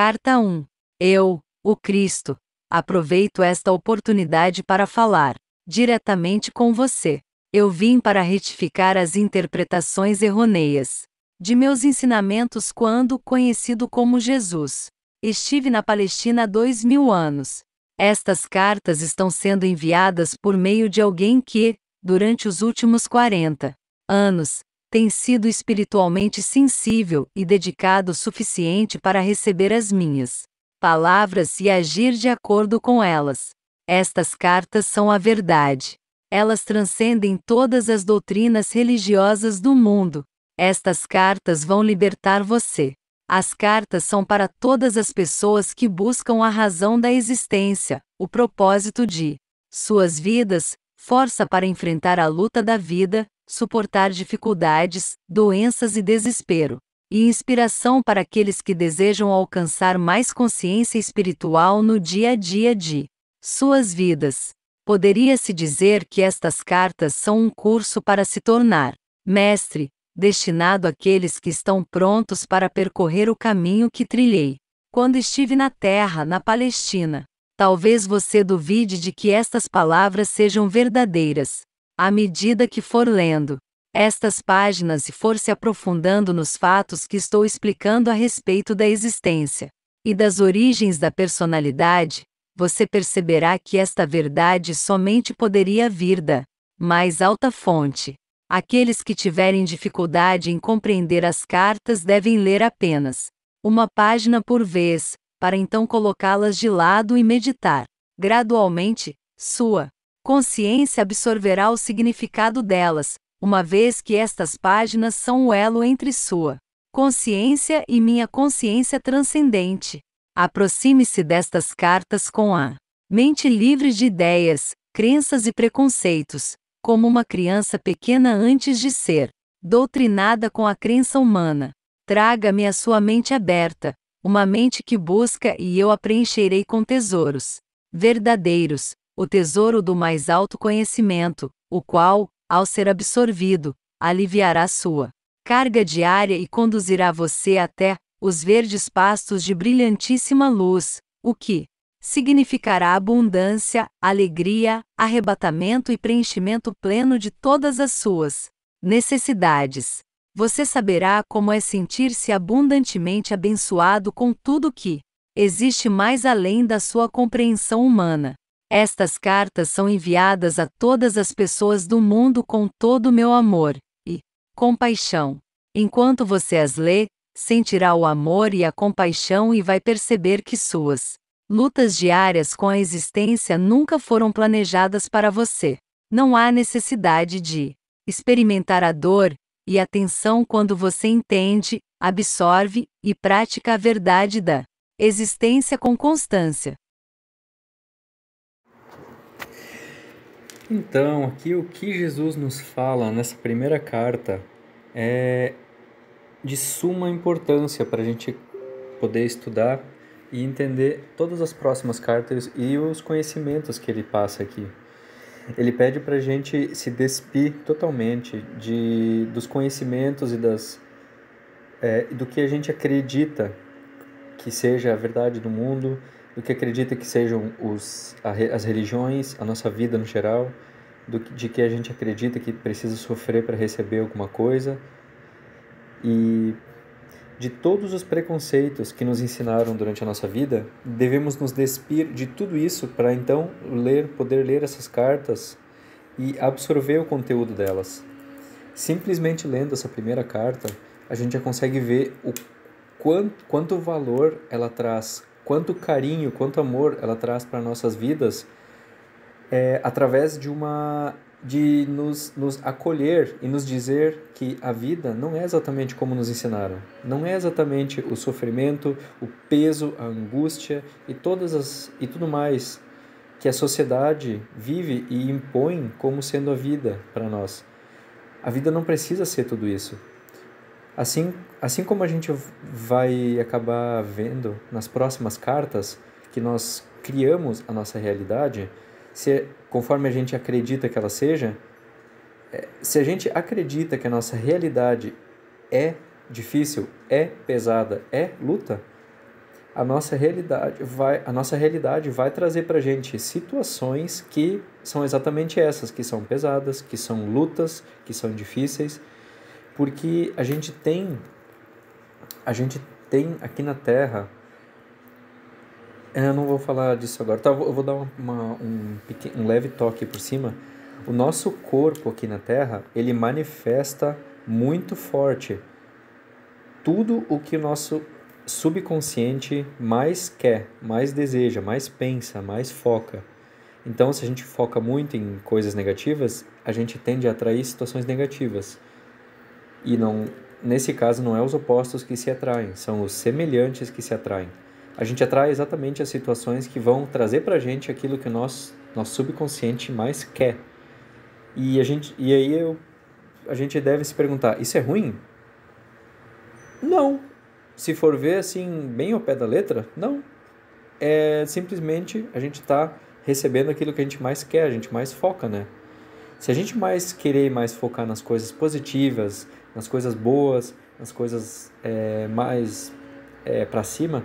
Carta 1. Eu, o Cristo, aproveito esta oportunidade para falar diretamente com você. Eu vim para retificar as interpretações errôneas de meus ensinamentos quando conhecido como Jesus. Estive na Palestina há 2000 anos. Estas cartas estão sendo enviadas por meio de alguém que, durante os últimos 40 anos, tem sido espiritualmente sensível e dedicado o suficiente para receber as minhas palavras e agir de acordo com elas. Estas cartas são a verdade. Elas transcendem todas as doutrinas religiosas do mundo. Estas cartas vão libertar você. As cartas são para todas as pessoas que buscam a razão da existência, o propósito de suas vidas, força para enfrentar a luta da vida, suportar dificuldades, doenças e desespero, e inspiração para aqueles que desejam alcançar mais consciência espiritual no dia a dia de suas vidas. Poderia-se dizer que estas cartas são um curso para se tornar mestre, destinado àqueles que estão prontos para percorrer o caminho que trilhei quando estive na terra, na Palestina. Talvez você duvide de que estas palavras sejam verdadeiras. À medida que for lendo estas páginas e for se aprofundando nos fatos que estou explicando a respeito da existência e das origens da personalidade, você perceberá que esta verdade somente poderia vir da mais alta fonte. Aqueles que tiverem dificuldade em compreender as cartas devem ler apenas uma página por vez, para então colocá-las de lado e meditar. Gradualmente, sua consciência absorverá o significado delas, uma vez que estas páginas são o elo entre sua consciência e minha consciência transcendente. Aproxime-se destas cartas com a mente livre de ideias, crenças e preconceitos, como uma criança pequena antes de ser doutrinada com a crença humana. Traga-me a sua mente aberta, uma mente que busca e eu a preencherei com tesouros verdadeiros, o tesouro do mais alto conhecimento, o qual, ao ser absorvido, aliviará sua carga diária e conduzirá você até os verdes pastos de brilhantíssima luz, o que significará abundância, alegria, arrebatamento e preenchimento pleno de todas as suas necessidades. Você saberá como é sentir-se abundantemente abençoado com tudo que existe mais além da sua compreensão humana. Estas cartas são enviadas a todas as pessoas do mundo com todo o meu amor e compaixão. Enquanto você as lê, sentirá o amor e a compaixão e vai perceber que suas lutas diárias com a existência nunca foram planejadas para você. Não há necessidade de experimentar a dor e a tensão quando você entende, absorve e pratica a verdade da existência com constância. Então, aqui o que Jesus nos fala nessa primeira carta é de suma importância para a gente poder estudar e entender todas as próximas cartas e os conhecimentos que ele passa aqui. Ele pede para a gente se despir totalmente dos conhecimentos e do que a gente acredita que seja a verdade do mundo, do que acredita que sejam as religiões, a nossa vida no geral, de que a gente acredita que precisa sofrer para receber alguma coisa, e de todos os preconceitos que nos ensinaram durante a nossa vida. Devemos nos despir de tudo isso para então poder ler essas cartas e absorver o conteúdo delas. Simplesmente lendo essa primeira carta, a gente já consegue ver o quanto valor ela traz, quanto carinho, quanto amor ela traz para nossas vidas, através de nos acolher e nos dizer que a vida não é exatamente como nos ensinaram. Não é exatamente o sofrimento, o peso, a angústia e tudo mais que a sociedade vive e impõe como sendo a vida para nós. A vida não precisa ser tudo isso. Assim como a gente vai acabar vendo nas próximas cartas que nós criamos a nossa realidade, conforme a gente acredita que ela seja, se a gente acredita que a nossa realidade é difícil, é pesada, é luta, a nossa realidade vai trazer para a gente situações que são exatamente essas, que são pesadas, que são lutas, que são difíceis, porque a gente tem aqui na Terra, eu não vou falar disso agora, tá, eu vou dar um leve toque por cima. O nosso corpo aqui na Terra, ele manifesta muito forte tudo o que o nosso subconsciente mais quer, mais deseja, mais pensa, mais foca. Então, se a gente foca muito em coisas negativas, a gente tende a atrair situações negativas. E não, nesse caso, não é os opostos que se atraem, são os semelhantes que se atraem. A gente atrai exatamente as situações que vão trazer pra gente aquilo que o nosso subconsciente mais quer. A gente deve se perguntar, isso é ruim? Não. Se for ver assim, bem ao pé da letra, não. É simplesmente a gente está recebendo aquilo que a gente mais quer, a gente mais foca, né? Se a gente mais querer mais focar nas coisas positivas, nas coisas boas, nas coisas mais para cima,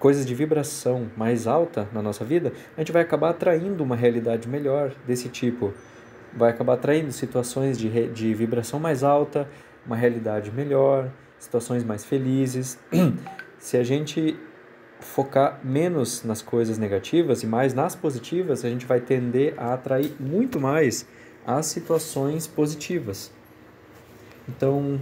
coisas de vibração mais alta na nossa vida, a gente vai acabar atraindo uma realidade melhor desse tipo. Vai acabar atraindo situações de vibração mais alta, uma realidade melhor, situações mais felizes. Se a gente focar menos nas coisas negativas e mais nas positivas, a gente vai tender a atrair muito mais as situações positivas. Então,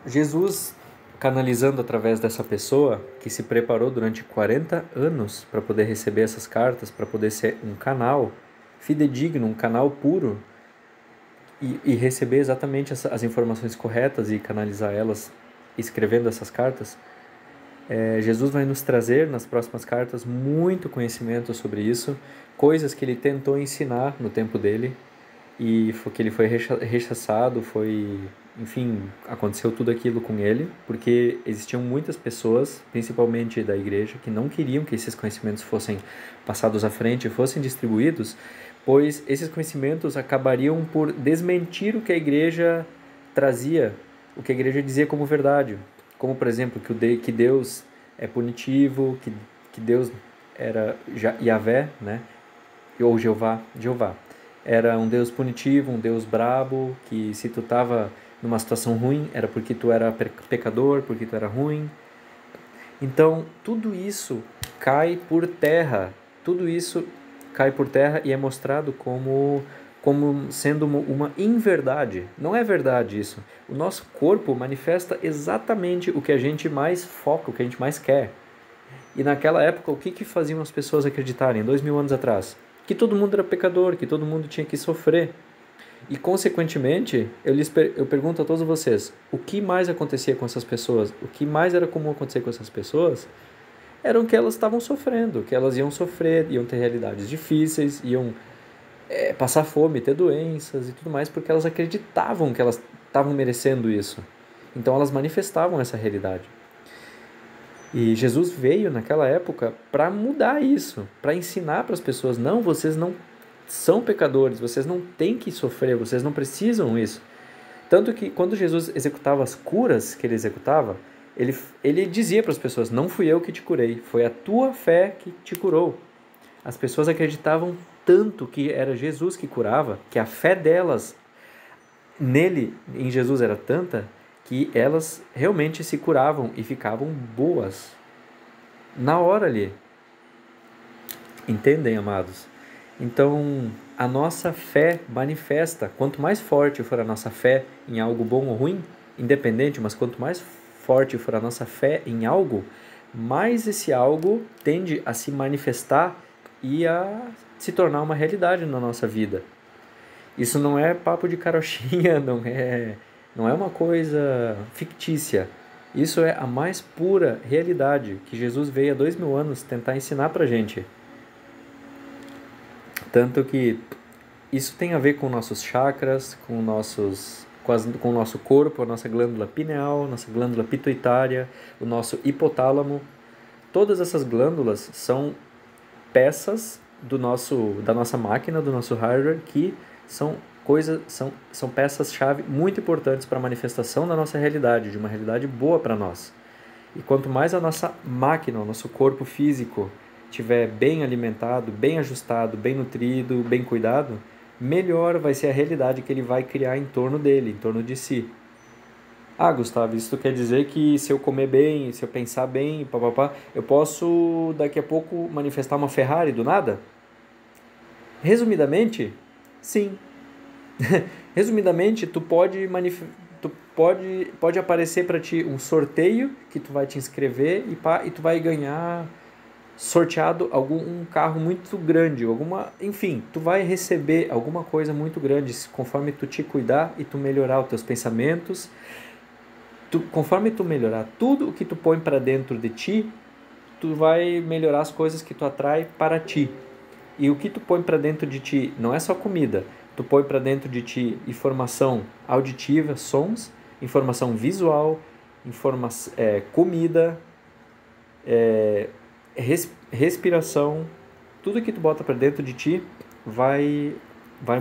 Jesus, canalizando através dessa pessoa que se preparou durante 40 anos para poder receber essas cartas, para poder ser um canal fidedigno, um canal puro, e receber exatamente as informações corretas e canalizar elas escrevendo essas cartas, Jesus vai nos trazer nas próximas cartas muito conhecimento sobre isso, coisas que ele tentou ensinar no tempo dele e que ele foi rechaçado, enfim, aconteceu tudo aquilo com ele, porque existiam muitas pessoas, principalmente da igreja, que não queriam que esses conhecimentos fossem passados à frente, fossem distribuídos, pois esses conhecimentos acabariam por desmentir o que a igreja trazia, o que a igreja dizia como verdade. Como, por exemplo, que Deus é punitivo, que Deus era Yahvé, né? Ou Jeová, era um Deus punitivo, um Deus brabo, que se tu estava numa situação ruim, era porque tu era pecador, porque tu era ruim. Então, tudo isso cai por terra. Tudo isso cai por terra e é mostrado como sendo uma inverdade. Não é verdade isso. O nosso corpo manifesta exatamente o que a gente mais foca, o que a gente mais quer. E naquela época, o que faziam as pessoas acreditarem, 2000 anos atrás? Que todo mundo era pecador, que todo mundo tinha que sofrer. E, consequentemente, eu pergunto a todos vocês, o que mais acontecia com essas pessoas? O que mais era comum acontecer com essas pessoas? Eram que elas estavam sofrendo, que elas iam sofrer, iam ter realidades difíceis, iam passar fome, ter doenças e tudo mais, porque elas acreditavam que elas estavam merecendo isso. Então elas manifestavam essa realidade. E Jesus veio naquela época para mudar isso, para ensinar para as pessoas, não, vocês não são pecadores, vocês não têm que sofrer, vocês não precisam isso. Tanto que quando Jesus executava as curas que ele executava, ele dizia para as pessoas, não fui eu que te curei, foi a tua fé que te curou. As pessoas acreditavam tanto que era Jesus que curava, que a fé delas nele, em Jesus, era tanta, que elas realmente se curavam e ficavam boas na hora ali. Entendem, amados? Então, a nossa fé manifesta. Quanto mais forte for a nossa fé em algo bom ou ruim, independente, mas quanto mais forte for a nossa fé em algo, mais esse algo tende a se manifestar e a se tornar uma realidade na nossa vida. Isso não é papo de carochinha, não é uma coisa fictícia. Isso é a mais pura realidade que Jesus veio há 2000 anos tentar ensinar pra gente. Tanto que isso tem a ver com nossos chakras, com o nosso corpo, a nossa glândula pineal, nossa glândula pituitária, o nosso hipotálamo. Todas essas glândulas são peças da nossa máquina, do nosso hardware, que são peças-chave muito importantes para a manifestação da nossa realidade, de uma realidade boa para nós. E quanto mais a nossa máquina, o nosso corpo físico estiver bem alimentado, bem ajustado, bem nutrido, bem cuidado, melhor vai ser a realidade que ele vai criar em torno dele, em torno de si. Ah, Gustavo, isso quer dizer que se eu comer bem, se eu pensar bem, papapá, eu posso daqui a pouco manifestar uma Ferrari do nada? Resumidamente, sim. Resumidamente, pode aparecer para ti um sorteio que tu vai te inscrever e tu vai ganhar sorteado um carro muito grande, enfim, tu vai receber alguma coisa muito grande conforme tu te cuidar e tu melhorar os teus pensamentos. Conforme tu melhorar tudo o que tu põe para dentro de ti, tu vai melhorar as coisas que tu atrai para ti. E o que tu põe para dentro de ti não é só comida, tu põe para dentro de ti informação auditiva, sons, informação visual, comida, respiração, tudo que tu bota para dentro de ti vai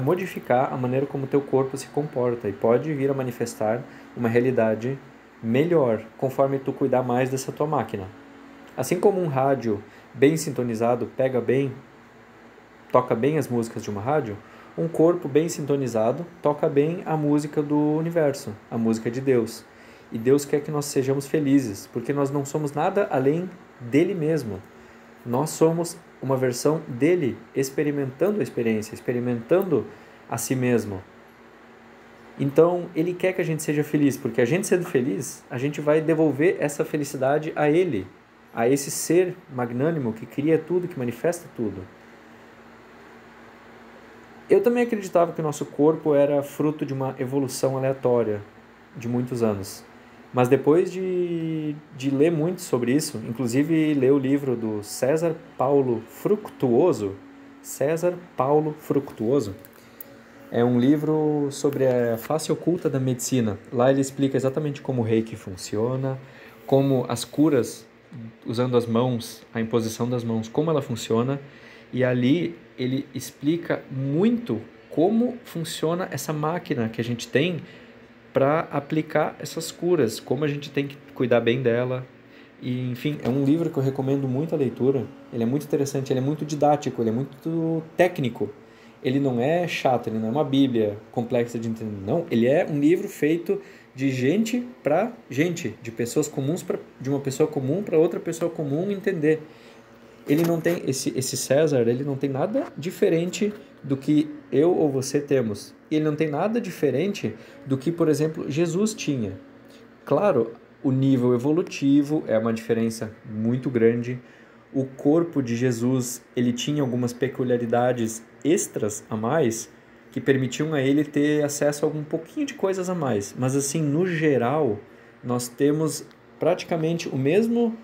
modificar a maneira como teu corpo se comporta e pode vir a manifestar uma realidade melhor conforme tu cuidar mais dessa tua máquina. Assim como um rádio bem sintonizado toca bem as músicas de uma rádio, um corpo bem sintonizado toca bem a música do universo, a música de Deus. E Deus quer que nós sejamos felizes, porque nós não somos nada além dele mesmo. Nós somos uma versão dele, experimentando a experiência, experimentando a si mesmo. Então, ele quer que a gente seja feliz, porque a gente sendo feliz, a gente vai devolver essa felicidade a ele, a esse ser magnânimo que cria tudo, que manifesta tudo. Eu também acreditava que o nosso corpo era fruto de uma evolução aleatória de muitos anos. Mas depois de ler muito sobre isso, inclusive ler o livro do César Paulo Fructuoso, é um livro sobre a face oculta da medicina. Lá ele explica exatamente como o Reiki funciona, como as curas, usando as mãos, a imposição das mãos, como ela funciona. E ali ele explica muito como funciona essa máquina que a gente tem para aplicar essas curas, como a gente tem que cuidar bem dela. E, enfim, é um livro que eu recomendo muito a leitura. Ele é muito interessante, ele é muito didático, ele é muito técnico. Ele não é chato, ele não é uma bíblia complexa de entender. Não, ele é um livro feito de gente para gente, de pessoas comuns de uma pessoa comum para outra pessoa comum entender. Ele não tem esse César, ele não tem nada diferente do que eu ou você temos. Ele não tem nada diferente do que, por exemplo, Jesus tinha. Claro, o nível evolutivo é uma diferença muito grande. O corpo de Jesus, ele tinha algumas peculiaridades extras a mais que permitiam a ele ter acesso a algum pouquinho de coisas a mais. Mas assim, no geral, nós temos praticamente o mesmo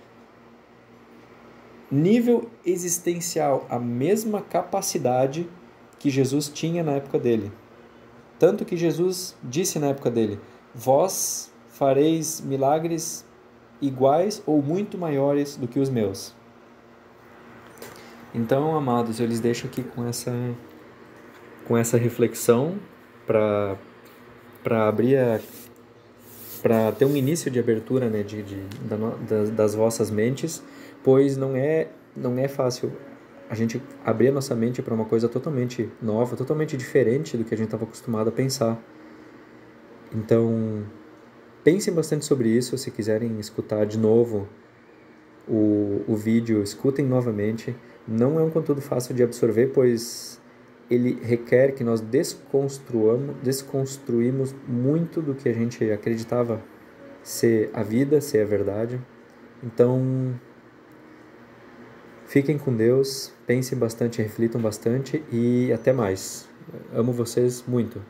nível existencial, a mesma capacidade que Jesus tinha na época dele. Tanto que Jesus disse na época dele: vós fareis milagres iguais ou muito maiores do que os meus. Então, amados, eu lhes deixo aqui com essa reflexão para abrir para ter um início de abertura, né, das vossas mentes, pois não é fácil a gente abrir a nossa mente para uma coisa totalmente nova, totalmente diferente do que a gente estava acostumado a pensar. Então, pensem bastante sobre isso. Se quiserem escutar de novo o vídeo, escutem novamente. Não é um conteúdo fácil de absorver, pois ele requer que nós desconstruímos muito do que a gente acreditava ser a vida, ser a verdade. Então, fiquem com Deus, pensem bastante, reflitam bastante e até mais. Amo vocês muito.